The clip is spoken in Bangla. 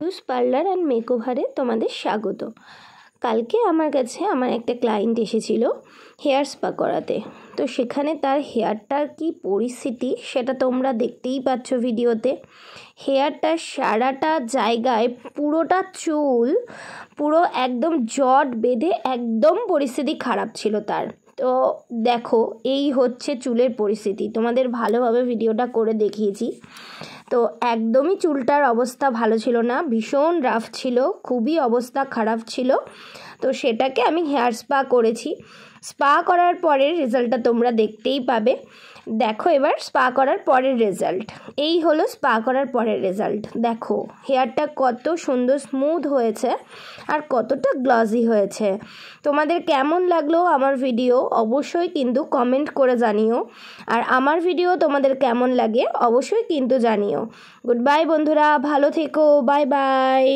বিউটি পার্লার অ্যান্ড মেকওভারে তোমাদের স্বাগত। কালকে আমার কাছে আমার একটা ক্লায়েন্ট এসেছিল হেয়ার স্পা করাতে। তো সেখানে তার হেয়ারটার কি পরিস্থিতি সেটা তোমরা দেখতেই পাচ্ছ ভিডিওতে। হেয়ারটা সারাটা জায়গায় পুরোটা চুল পুরো একদম জট বেঁধে একদম পরিস্থিতি খারাপ ছিল তার। তো দেখো এই হচ্ছে চুলের পরিস্থিতি, তোমাদের ভালোভাবে ভিডিওটা করে দেখিয়েছি। তো একদমই চুলটার অবস্থা ভালো ছিল না, ভীষণ রাফ ছিল, খুবই অবস্থা খারাপ ছিল। তো সেটাকে আমি হেয়ার স্পা করেছি। স্পা করার পরের রেজাল্টটা তোমরা দেখতেই পাবে। দেখো এবার স্পা করার পরের রেজাল্ট। এই হলো স্পা করার পরের রেজাল্ট। দেখো হেয়ারটা কত সুন্দর স্মুথ হয়েছে আর কতটা গ্লসি হয়েছে। তোমাদের কেমন লাগলো আমার ভিডিও অবশ্যই কিন্তু কমেন্ট করে জানিও। আর আমার ভিডিও তোমাদের কেমন লাগে অবশ্যই কিন্তু জানিও। গুড বাই বন্ধুরা, ভালো থেকো, বাই বাই।